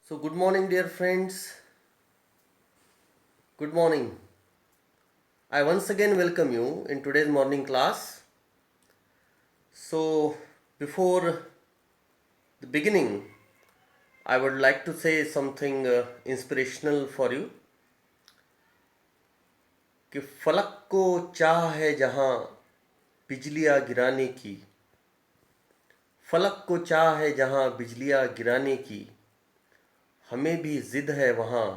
So, good morning, dear friends. Good morning. I once again welcome you in today's morning class. So, before the beginning, I would like to say something inspirational for you कि फलक को चाह है जहाँ बिजलियाँ गिराने की, फलक को चाह है जहाँ बिजलियाँ गिराने की, हमें भी ज़िद है वहाँ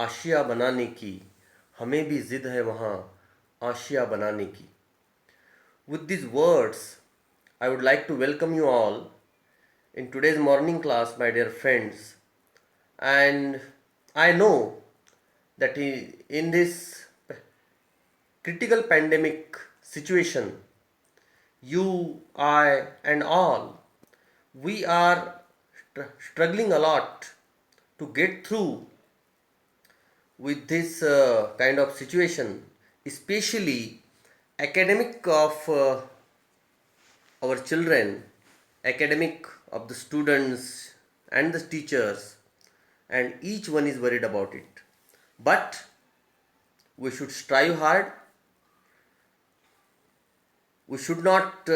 आशिया बनाने की, हमें भी ज़िद है वहाँ आशिया बनाने की. With these words, I would like to welcome you all in today's morning class, my dear friends. And I know that in this critical pandemic situation, you, I, and all, we are struggling a lot to get through with this kind of situation, especially academic of our children, academic of the students and the teachers, and each one is worried about it. But we should strive hard. We should not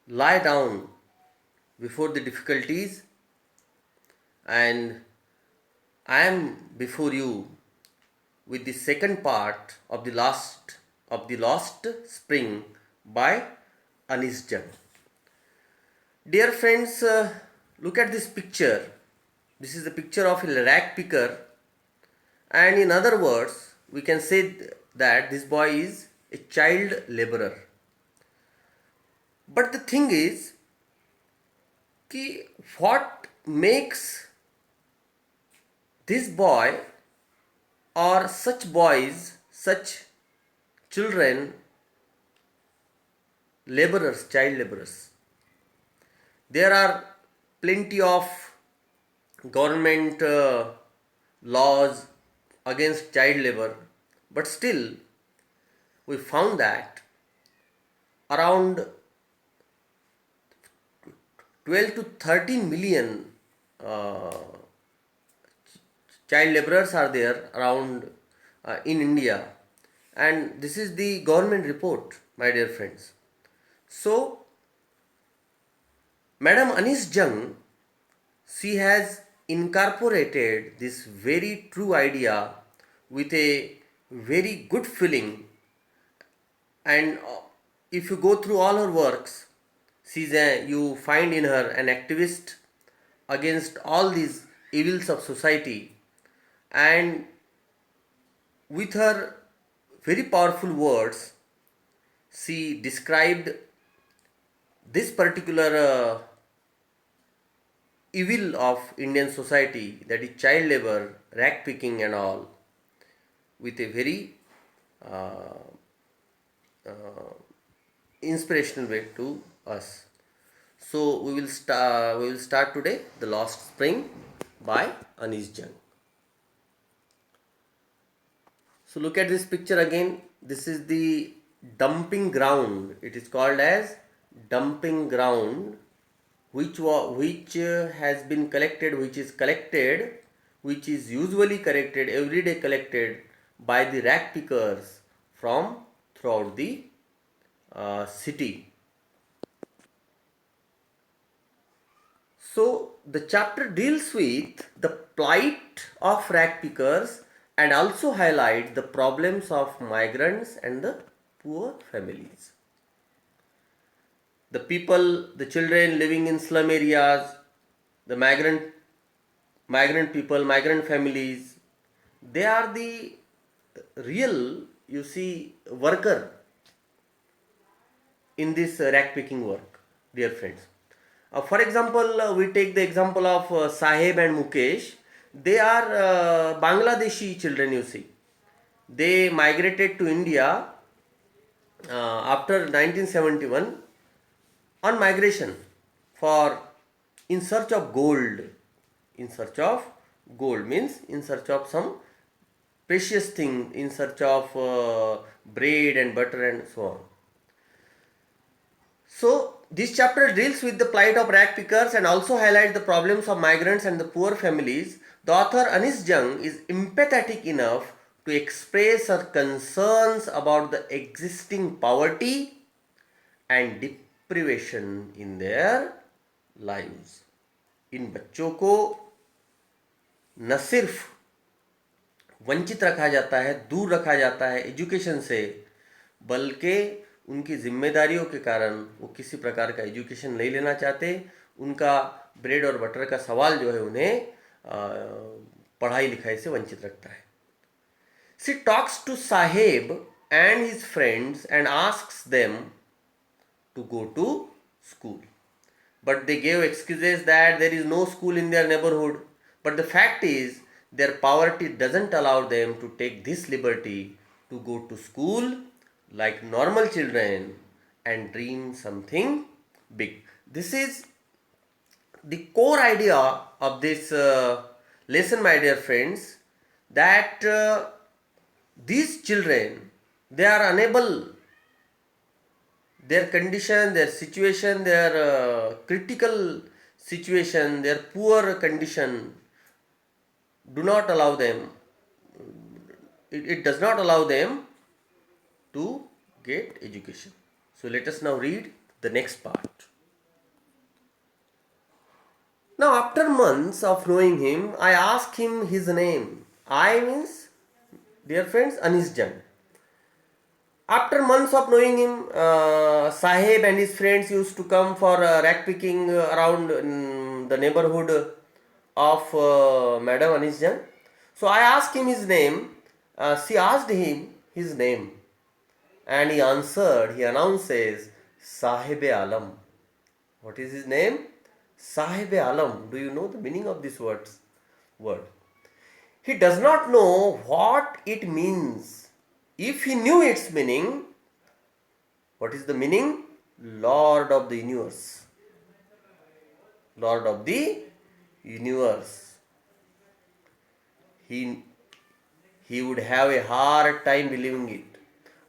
lie down before the difficulties, and I am before you with the second part of the Lost Spring by Anis Jung. Dear friends, look at this picture. This is the picture of a rag picker, and in other words, we can say that this boy is a child laborer. But the thing is, कि what makes this boy or such boys, such children, laborers, child laborers? There are plenty of government laws against child labor, but still we found that around 12 to 13 million uh, child laborers are there around in India, and this is the government report, my dear friends. So, Madam Anis Jung, she has incorporated this very true idea with a very good feeling, and if you go through all her works, you find in her an activist against all these evils of society, and with her very powerful words she described this particular evil of Indian society, that is child labor, rag picking, and all, with a very uh, uh, inspirational way to us. So we will start today The Lost Spring by Anis Jung. So look at this picture again. This is the dumping ground. It is called as dumping ground, which has been collected, which is usually collected, every day collected by the rag pickers from throughout the city. So the chapter deals with the plight of rag pickers and also highlights the problems of migrants and the poor families. The people, the children living in slum areas, the migrant people, migrant families, they are the real, you see, worker in this rag picking work, dear friends. For example, we take the example of Saheb and Mukesh. They are Bangladeshi children, you see. They migrated to India after 1971 on migration for in search of gold. In search of gold means in search of some precious thing, in search of bread and butter and so on. So This chapter deals with the plight of rag pickers and also highlights the problems of migrants and the poor families. The author Anis Jung is empathetic enough to express her concerns about the existing poverty and deprivation in their lives. इन बच्चों को न सिर्फ वंचित रखा जाता है, दूर रखा जाता है एजुकेशन से, बल्कि उनकी जिम्मेदारियों के कारण वो किसी प्रकार का एजुकेशन नहीं लेना चाहते. उनका ब्रेड और बटर का सवाल जो है उन्हें पढ़ाई लिखाई से वंचित रखता है. She talks to Saheb and his friends and asks them to go to school, but they gave excuses that there is no school in their neighborhood. But the fact is, their poverty doesn't allow them to take this liberty to go to school like normal children and dream something big. This is the core idea of this lesson, my dear friends, that these children, they are unable, their condition, their situation, their critical situation, their poor condition do not allow them, it does not allow them to get education. So let us now read the next part. Now after months of knowing him, I asked him his name. I means, dear friends, Anis Jung. After months of knowing him, Sahib and his friends used to come for rag picking around the neighborhood of Madam Anis Jung. So I asked him his name. She asked him his name, and he answered. He announces Sahib Alam. What is his name? Sahib Alam. Do you know the meaning of this word? He does not know what it means. If he knew its meaning, what is the meaning? Lord of the universe. Lord of the universe. He would have a hard time believing it.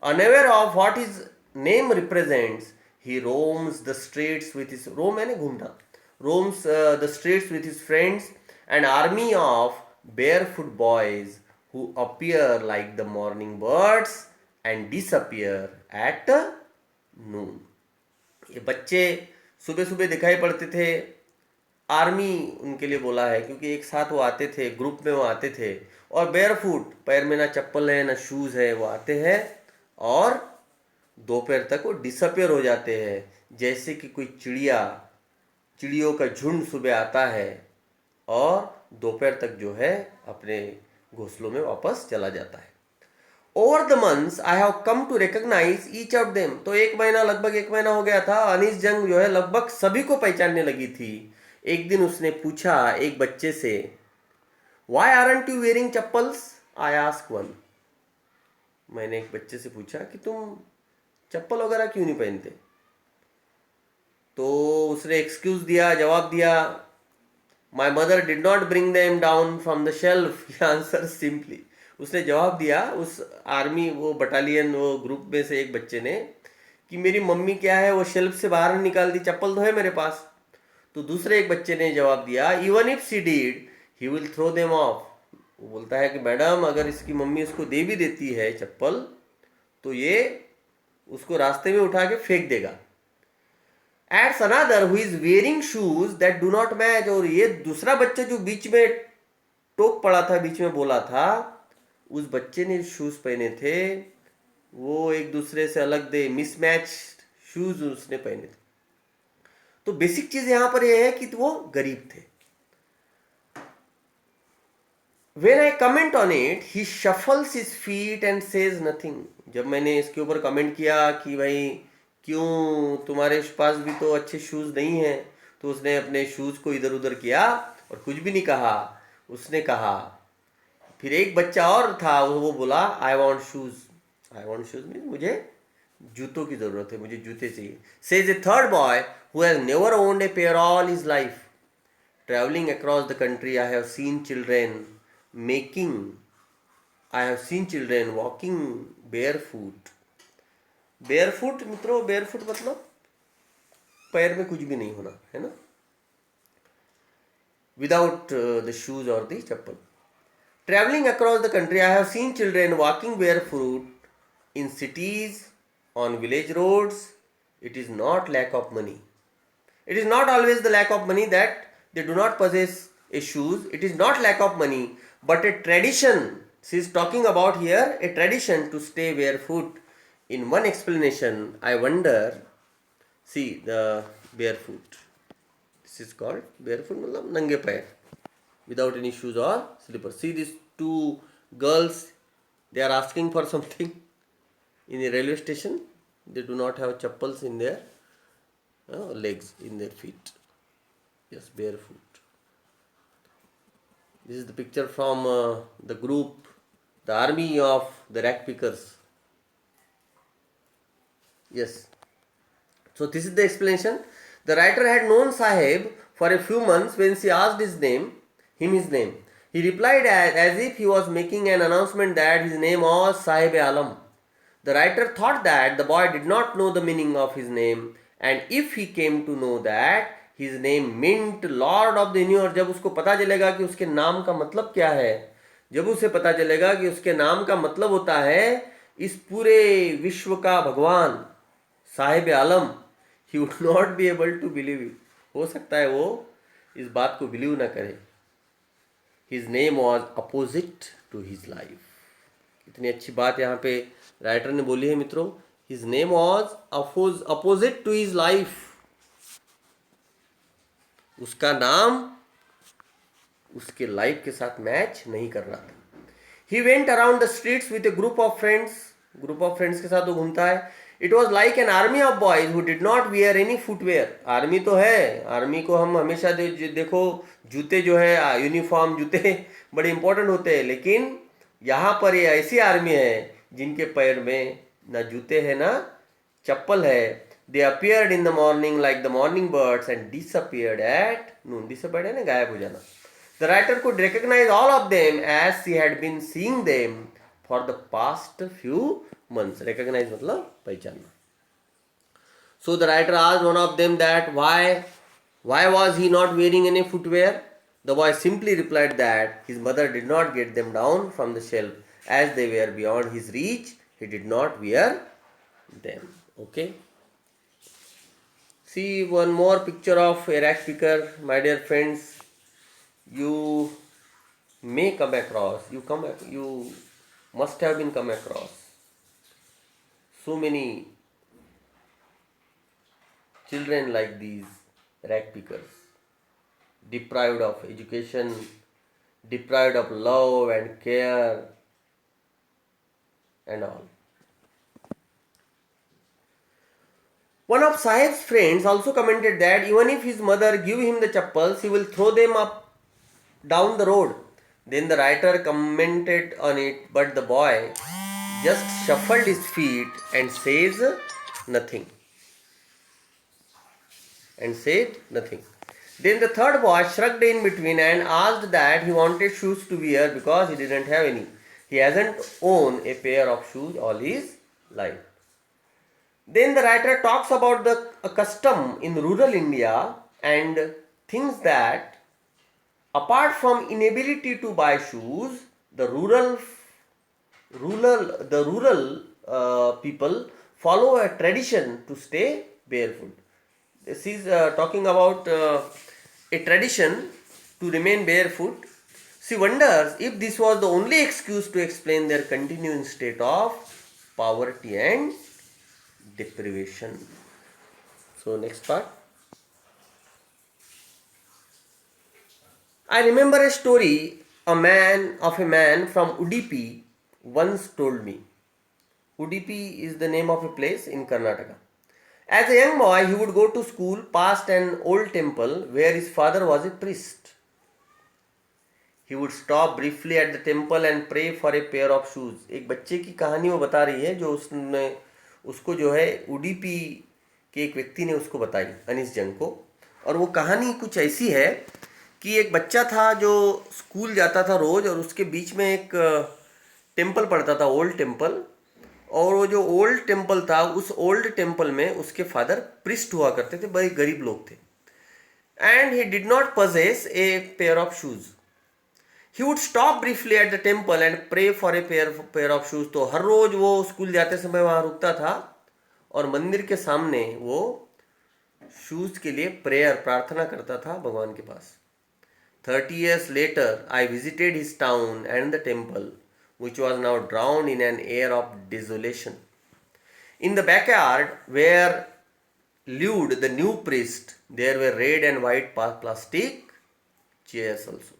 Unaware of what his name represents, he roams the streets with his the streets with his friends, an army of barefoot boys who appear like the morning birds and disappear at noon. ये बच्चे सुबह सुबह दिखाई पड़ते थे. Army उनके लिए बोला है क्योंकि एक साथ वो आते थे, ग्रुप में वो आते थे, और बेयरफुट, पैर में ना चप्पल है ना शूज़ है, वो आते हैं और दोपहर तक वो डिसअपियर हो जाते हैं. जैसे कि कोई चिड़ियों का झुंड सुबह आता है और दोपहर तक जो है अपने घोंसलों में वापस चला जाता है. Over the months I have come to recognise each of them. तो लगभग एक महीना हो गया था. अनीस जंग जो है लगभग सभी को पहचानने लगी थी. एक दिन उसने पूछा एक बच्चे से, why aren't you wearing chappals? I ask one. मैंने एक बच्चे से पूछा कि तुम चप्पल वगैरह क्यों नहीं पहनते? तो उसने एक्सक्यूज दिया, जवाब दिया, my mother did not bring them down from the shelf. He answer simply. उसने जवाब दिया, उस आर्मी वो बटालियन वो ग्रुप में से एक बच्चे ने, कि मेरी मम्मी क्या है वो शेल्फ से बाहर निकाल दी, चप्पल तो है मेरे पास. तो दूसरे एक बच्चे ने जवाब दिया, even if she did he will throw them off. वो बोलता है कि मैडम अगर इसकी मम्मी उसको दे भी देती है चप्पल तो ये उसको रास्ते में उठा के फेंक देगा. Ads another who is wearing shoes that do not match. और ये दूसरा बच्चा जो बीच में टोक पड़ा था, बीच में बोला था, उस बच्चे ने शूज पहने थे वो एक दूसरे से अलग दे, मिसमैच शूज उसने पहने थे. तो बेसिक चीज यहां पर यह है कि वो गरीब थे. When I comment on it, he shuffles his feet and says nothing. जब मैंने इसके ऊपर कमेंट किया कि भाई क्यों तुम्हारे पास भी तो अच्छे शूज नहीं हैं, तो उसने अपने शूज को इधर उधर किया और कुछ भी नहीं कहा. उसने कहा, फिर एक बच्चा और था वो बोला, I want shoes. I want shoes mean मुझे जूतों की जरूरत है, मुझे जूते चाहिए. Says A third boy who has never owned a pair all his life. Travelling across the country I have seen children walking barefoot. Barefoot मित्रों, barefoot मतलब पैर में कुछ भी नहीं होना, है ना, विदाउट द शूज और the chappal. Traveling across the country, I have seen children walking barefoot in cities, on village roads. It is not lack of money. It is not always the lack of money that they do not possess a shoes. It is not lack of money, but a tradition. She is talking about here a tradition to stay barefoot. In one explanation, I wonder. See the barefoot. This is called barefoot, मतलब नंगे पैर, without any shoes or slippers. See these two girls, they are asking for something in the railway station. They do not have chappals in their legs, in their feet. Yes, barefoot. This is the picture from the group, the army of the rag pickers. Yes. So this is the explanation. The writer had known Sahib for a few months. When she asked his name, he replied as if he was making an announcement that his name was Sahib Alam. The writer thought that the boy did not know the meaning of his name, and if he came to know that his name meant Lord of the Universe, जब उसको पता चलेगा कि उसके नाम का मतलब क्या है, जब उसे पता चलेगा कि उसके नाम का मतलब होता है इस पूरे विश्व का भगवान साहिब आलम, he would not be able to believe it. हो सकता है वो इस बात को बिलीव ना करे. His name was opposite to his life. इतनी अच्छी बात यहाँ पे राइटर ने बोली है मित्रों. His name was opposite to his life. उसका नाम उसके लाइफ के साथ मैच नहीं कर रहा था. He went around the streets with a group of friends. Group of friends के साथ वो घूमता है. It was like an army of boys who did not wear any footwear. Army तो है, आर्मी को हम हमेशा देखो जूते जो है, यूनिफॉर्म जूते बड़े इंपॉर्टेंट होते हैं, लेकिन यहाँ पर ये ऐसी आर्मी है जिनके पैर में ना जूते हैं ना चप्पल है. They appeared in the morning like the morning birds and disappeared at noon. Disappeared है ना, गायब हो जाना. The writer could recognize all of them as she had been seeing them for the past few months. Recognize मतलब पहचानना. So the writer asked one of them that why was he not wearing any footwear? The boy simply replied that his mother did not get them down from the shelf as they were beyond his reach. He did not wear them. Okay. See one more picture of a rag picker, my dear friends. You may come across. You must have been come across so many children like these rag pickers, deprived of education, deprived of love and care and all. One of Sahib's friends also commented that even if his mother give him the chappals, he will throw them up down the road. Then the writer commented on it, but the boy just shuffled his feet and says nothing. Then the third boy shrugged in between and asked that he wanted shoes to wear because he didn't have any. He hasn't owned a pair of shoes all his life. Then the writer talks about the custom in rural India and thinks that apart from inability to buy shoes, the rural people follow a tradition to stay barefoot. This is talking about a tradition to remain barefoot. She wonders if this was the only excuse to explain their continuing state of poverty and deprivation. So next part. I remember a story a man from Udupi once told me. Udupi is the name of a place in Karnataka. As a young boy, he would go to school past an old temple where his father was a priest. He would stop briefly at the temple and pray for a pair of shoes. एक बच्चे की कहानी वो बता रही है जो उसको जो है उडीपी के एक व्यक्ति ने उसको बताई, अनीस जंग को. और वो कहानी कुछ ऐसी है कि एक बच्चा था जो स्कूल जाता था रोज और उसके बीच में एक टेम्पल पड़ता था, ओल्ड टेम्पल, और वो जो ओल्ड टेम्पल था, उस ओल्ड टेम्पल में उसके फादर प्रिस्ट हुआ करते थे, बड़े गरीब लोग थे. And he did not possess a pair of shoes. He would stop briefly at the temple and pray for a pair of shoes. तो हर रोज वो स्कूल जाते समय वहां रुकता था और मंदिर के सामने वो शूज के लिए प्रेयर प्रार्थना करता था भगवान के पास. 30 years later, I visited his town and the temple, which was now drowned in an air of desolation. In the backyard, where lived the new priest, there were red and white plastic chairs also.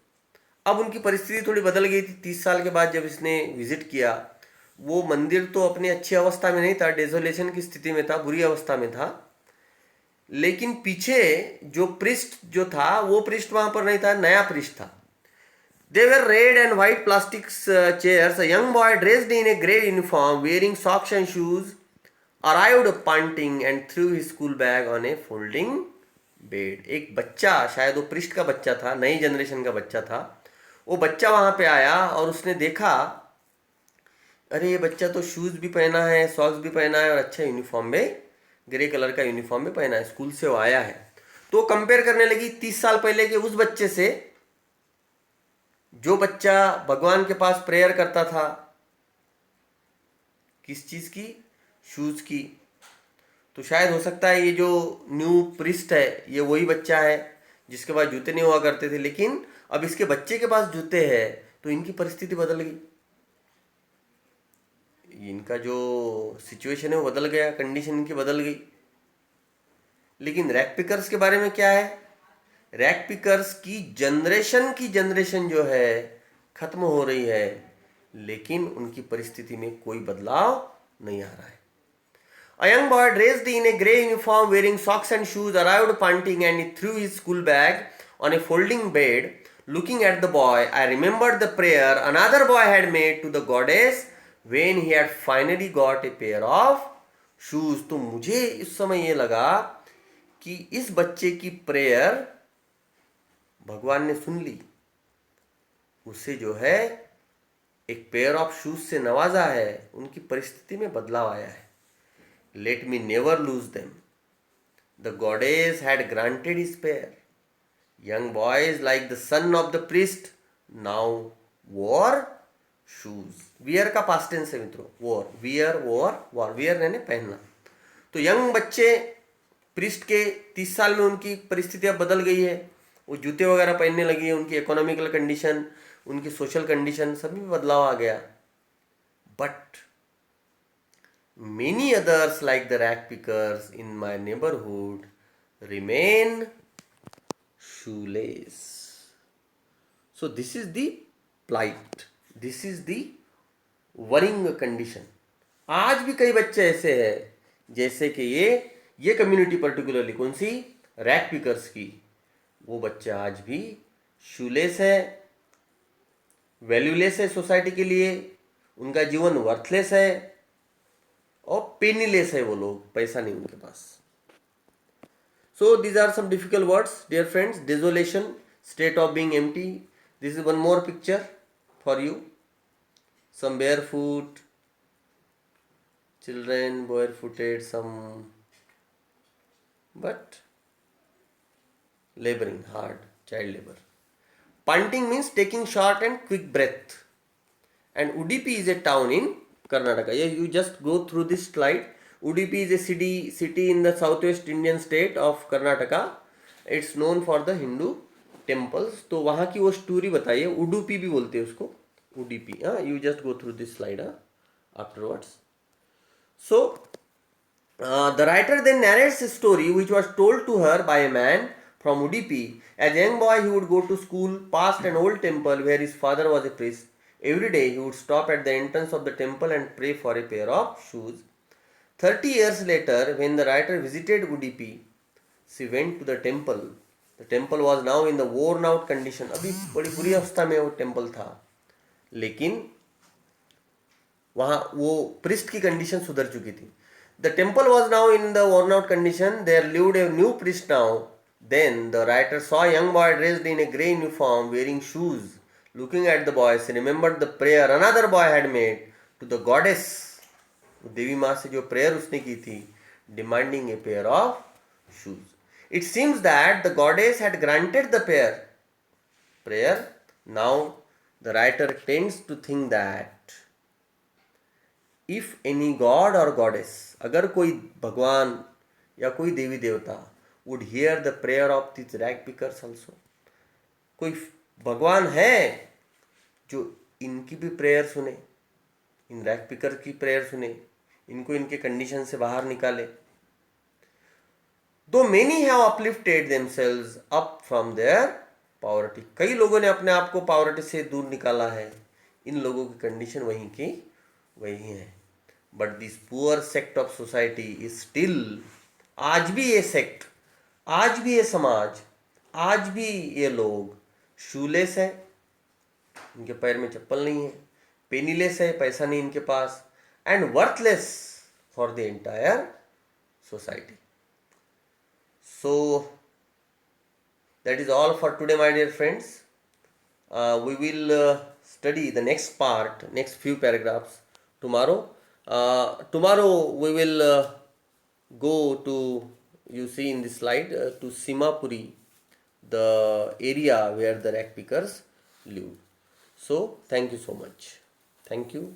अब उनकी परिस्थिति थोड़ी बदल गई थी 30 साल के बाद जब इसने विजिट किया. वो मंदिर तो अपनी अच्छी अवस्था में नहीं था, डेजोलेशन की स्थिति में था, बुरी अवस्था में था. लेकिन पीछे जो प्रिस्ट जो था, वो प्रिस्ट वहां पर नहीं था, नया प्रिस्ट था. They were red and white plastic chairs. A young boy dressed in a grey uniform wearing socks and shoes arrived panting and threw his school bag on a folding bed. एक बच्चा, शायद वो priest का बच्चा था, नई generation का बच्चा था, वो बच्चा वहां पे आया और उसने देखा, अरे ये बच्चा तो शूज भी पहना है, सॉक्स भी पहना है और अच्छा यूनिफॉर्म में, ग्रे कलर का यूनिफॉर्म में पहना है, स्कूल से वो आया है. तो कंपेयर करने लगी 30 साल पहले के उस बच्चे से जो बच्चा भगवान के पास प्रेयर करता था. किस चीज की? शूज की. तो शायद हो सकता है ये जो न्यू प्रिस्ट है ये वही बच्चा है जिसके पास जूते नहीं हुआ करते थे, लेकिन अब इसके बच्चे के पास जूते हैं तो इनकी परिस्थिति बदल गई, इनका जो सिचुएशन है वो बदल गया, कंडीशन इनकी बदल गई. लेकिन रैक पिकर्स के बारे में क्या है? रैक पिकर्स की जनरेशन जो है खत्म हो रही है, लेकिन उनकी परिस्थिति में कोई बदलाव नहीं आ रहा है. A young boy dressed in a grey uniform wearing socks and shoes arrived panting and he threw his school bag on a folding bed. Looking at the boy, I remembered the prayer another boy had made to the goddess when he had finally got a pair of shoes. तो मुझे इस समय ये लगा कि इस बच्चे की प्रेयर भगवान ने सुन ली, उसे जो है एक पेयर ऑफ शूज से नवाजा है, उनकी परिस्थिति में बदलाव आया है. Let me never lose them. The goddess had granted his pair. Young boys like the son of the priest now wore shoes. Wear का past tense है मित्रों, wore, wore, wear यानी पहनना. तो यंग बच्चे प्रिस्ट के 30 साल में उनकी परिस्थिति अब बदल गई है, वो जूते वगैरह पहनने लगी है, उनकी इकोनॉमिकल कंडीशन, उनकी सोशल कंडीशन सभी में बदलाव आ गया. But many others like the rack pickers in my neighborhood remain shoeless. So this is the plight, this is the worrying condition. आज भी कई बच्चे ऐसे हैं जैसे कि ये कम्युनिटी पर्टिकुलरली कौन सी, रैक पिकर्स की, वो बच्चे आज भी शूलेस है, वैल्यूलेस है सोसाइटी के लिए, उनका जीवन वर्थलेस है और पेनीलेस है, वो लोग, पैसा नहीं उनके पास. So these are some difficult words dear friends. Desolation, state of being empty. This is one more picture for you. Some barefoot children, barefooted, some, but laboring hard, child labor. Panting means taking short and quick breath. And Udupi is a town in Karnataka. Yeah, you just go through this slide. Udupi is a city in the southwest Indian state of Karnataka. It's known for the Hindu temples. तो वहाँ की वो story बताइए. उडुपी भी बोलते हैं उसको, उडुपी. हाँ, you just go through this slide afterwards. So the writer then narrates a story which was told to her by a man from Udupi. As a young boy, he would go to school past an old temple where his father was a priest. Every day, he would stop at the entrance of the temple and pray for a pair of shoes. 30 years later, when the writer visited Udupi, she went to the temple. The temple was now in the worn out condition. अभी बड़ी बुरी अवस्था में वो temple था, लेकिन वहाँ वो प्रिस्ट की कंडीशन सुधर चुकी थी. The temple was now in the worn out condition. There lived a new priest now. Then the writer saw a young boy dressed in a grey uniform wearing shoes. Looking at the boy, she remembered the prayer another boy had made to the goddess देवी माँ से जो prayer उसने की थी, demanding A pair of shoes. It seems that the goddess had granted the prayer. Now the writer tends to think that if any god or goddess, अगर कोई भगवान या कोई देवी देवता would hear the prayer of these rag pickers also, कोई भगवान है जो इनकी भी प्रेयर सुने, इन रैग पिकर की प्रेयर सुने, इनको इनके कंडीशन से बाहर निकाले. दो many have uplifted themselves up from there poverty, कई लोगों ने अपने आप को पॉवर्टी से दूर निकाला है, इन लोगों की कंडीशन वहीं की वही है. But this poor sect of society is still, आज भी ये सेक्ट, आज भी ये समाज, आज भी ये लोग शूलेस है, इनके पैर में चप्पल नहीं है, पेनीलेस है, पैसा नहीं इनके पास, and worthless for the entire society. So that is all for today, my dear friends. We will study the next part, next few paragraphs tomorrow. Tomorrow we will go to, you see in this slide, to Simapuri, the area where the rag pickers live. So thank you so much. Thank you.